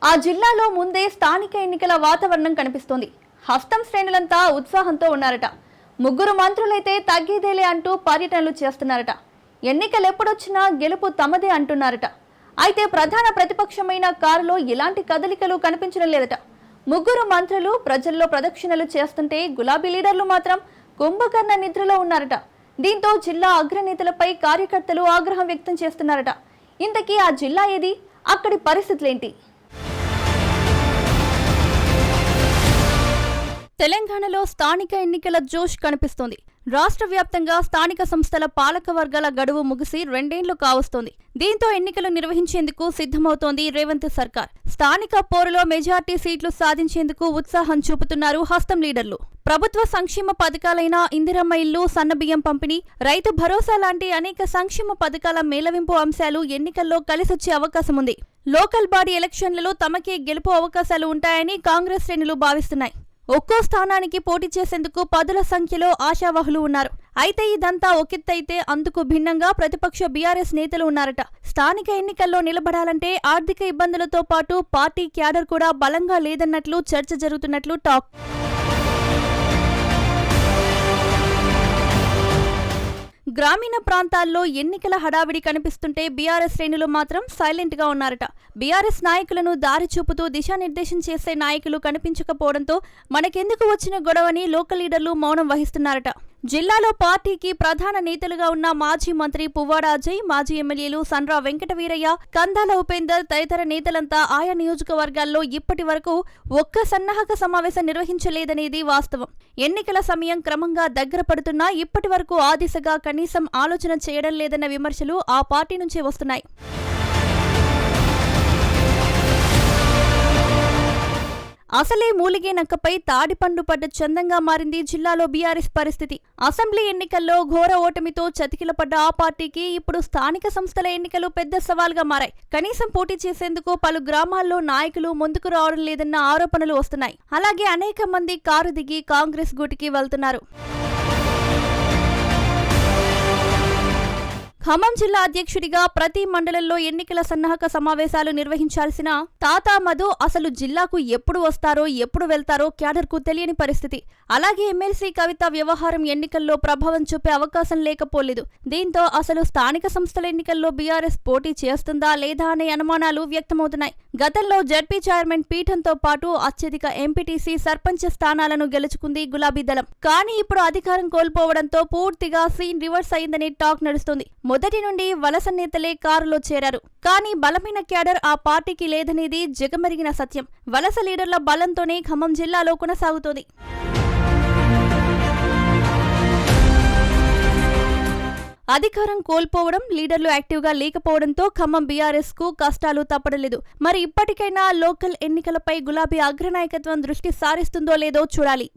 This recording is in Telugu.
ఆ జిల్లాలో ముందే స్థానిక ఎన్నికల వాతావరణం కనిపిస్తోంది. హస్తం శ్రేణులంతా ఉత్సాహంతో ఉన్నారట. ముగ్గురు మంత్రులైతే తగ్గేదేలే అంటూ పర్యటనలు చేస్తున్నారట. ఎన్నికలు ఎప్పుడొచ్చినా గెలుపు తమదే అంటున్నారట. అయితే ప్రధాన ప్రతిపక్షమైన కారులో ఎలాంటి కదలికలు కనిపించడం లేదట. ముగ్గురు మంత్రులు ప్రజల్లో ప్రదక్షిణలు చేస్తుంటే గులాబీ లీడర్లు మాత్రం కుంభకర్ణ నిద్రలో ఉన్నారట. దీంతో జిల్లా అగ్రనేతలపై కార్యకర్తలు ఆగ్రహం వ్యక్తం చేస్తున్నారట. ఇంతకీ ఆ జిల్లా ఏది, అక్కడి పరిస్థితులేంటి? తెలంగాణలో స్థానిక ఎన్నికల జోష్ కనిపిస్తోంది. రాష్ట్ర వ్యాప్తంగా స్థానిక సంస్థల పాలక వర్గాల గడువు ముగిసి 2 ఏళ్లు కావస్తోంది. దీంతో ఎన్నికలు నిర్వహించేందుకు సిద్ధమవుతోంది రేవంత్ సర్కార్. స్థానిక పోరులో మెజార్టీ సీట్లు సాధించేందుకు ఉత్సాహం చూపుతున్నారు హస్తం లీడర్లు. ప్రభుత్వ సంక్షేమ పథకాలైన ఇందిరమ్మ ఇల్లు, సన్నబియ్యం పంపిణీ, రైతు భరోసా లాంటి అనేక సంక్షేమ పథకాల మేళవింపు అంశాలు ఎన్నికల్లో కలిసొచ్చే అవకాశం ఉంది. లోకల్ బాడీ ఎలక్షన్లలో తమకే గెలుపు అవకాశాలు ఉంటాయని కాంగ్రెస్ శ్రేణులు భావిస్తున్నాయి. ఒక్కో స్థానానికి పోటీ చేసేందుకు పదుల సంఖ్యలో ఆశావహులు ఉన్నారు. అయితే ఇదంతా ఒకెత్తైతే అందుకు భిన్నంగా ప్రతిపక్ష బీఆర్ఎస్ నేతలు ఉన్నారట. స్థానిక ఎన్నికల్లో నిలబడాలంటే ఆర్థిక ఇబ్బందులతో పాటు పార్టీ క్యాడర్ కూడా బలంగా లేదన్నట్లు చర్చ జరుగుతున్నట్లు టాక్. గ్రామీణ ప్రాంతాల్లో ఎన్నికల హడావిడి కనిపిస్తుంటే బీఆర్ఎస్ శ్రేణులు మాత్రం సైలెంట్ గా ఉన్నారట. బీఆర్ఎస్ నాయకులను దారి చూపుతూ దిశానిర్దేశం చేసే నాయకులు కనిపించకపోవడంతో మనకెందుకు వచ్చిన గొడవని లోకల్ లీడర్లు మౌనం వహిస్తున్నారట. జిల్లాలో పార్టీకి ప్రధాన నేతలుగా ఉన్న మాజీ మంత్రి పువ్వాడ అజయ్, మాజీ ఎమ్మెల్యేలు సండ్ర వెంకటవీరయ్య, కందాల ఉపేందర్ తదితర నేతలంతా ఆయా నియోజకవర్గాల్లో ఇప్పటి వరకు ఒక్క సన్నాహక సమావేశం నిర్వహించలేదనేది వాస్తవం. ఎన్నికల సమయం క్రమంగా దగ్గర పడుతున్నా ఇప్పటి వరకు ఆ దిశగా కనీసం ఆలోచన చేయడం లేదన్న విమర్శలు ఆ పార్టీ నుంచే వస్తున్నాయి. అసలే మూలిగే నక్కపై తాడిపండు పడ్డ చందంగా మారింది జిల్లాలో బీఆర్ఎస్ పరిస్థితి. అసెంబ్లీ ఎన్నికల్లో ఘోర ఓటమితో చతికిలపడ్డ ఆ పార్టీకి ఇప్పుడు స్థానిక సంస్థల ఎన్నికలు పెద్ద సవాల్గా మారాయి. కనీసం పోటీ చేసేందుకు పలు గ్రామాల్లో నాయకులు ముందుకు రావడం లేదన్న ఆరోపణలు వస్తున్నాయి. అలాగే అనేక మంది కారు దిగి కాంగ్రెస్ గూటికి వెళ్తున్నారు. ఖమ్మం జిల్లా అధ్యక్షుడిగా ప్రతి మండలంలో ఎన్నికల సన్నాహక సమావేశాలు నిర్వహించాల్సిన తాతా మధు అసలు జిల్లాకు ఎప్పుడు వస్తారో ఎప్పుడు వెళ్తారో క్యాడర్కు తెలియని పరిస్థితి. అలాగే ఎమ్మెల్సీ కవిత వ్యవహారం ఎన్నికల్లో ప్రభావం చూపే అవకాశం లేకపోలేదు. దీంతో అసలు స్థానిక సంస్థల ఎన్నికల్లో బీఆర్ఎస్ పోటీ చేస్తుందా లేదా అనే అనుమానాలు వ్యక్తమవుతున్నాయి. గతంలో జడ్పీ చైర్మన్ పీఠంతో పాటు అత్యధిక ఎంపీటీసీ, సర్పంచ్ స్థానాలను గెలుచుకుంది గులాబీ దళం. కానీ ఇప్పుడు అధికారం కోల్పోవడంతో పూర్తిగా సీన్ రివర్స్ అయిందనే టాక్ నడుస్తుంది. మొదటి నుండి వలస నేతలే కారులో చేరారు. కానీ బలమైన క్యాడర్ ఆ పార్టీకి లేదనేది జగమెరిగిన సత్యం. వలస లీడర్ల బలంతోనే ఖమ్మం జిల్లాలో కొనసాగుతోంది. అధికారం కోల్పోవడం, లీడర్లు యాక్టివ్గా లేకపోవడంతో ఖమ్మం బీఆర్ఎస్ కు కష్టాలు తప్పడలేదు. మరి ఇప్పటికైనా లోకల్ ఎన్నికలపై గులాబీ అగ్రనాయకత్వం దృష్టి సారిస్తుందో లేదో చూడాలి.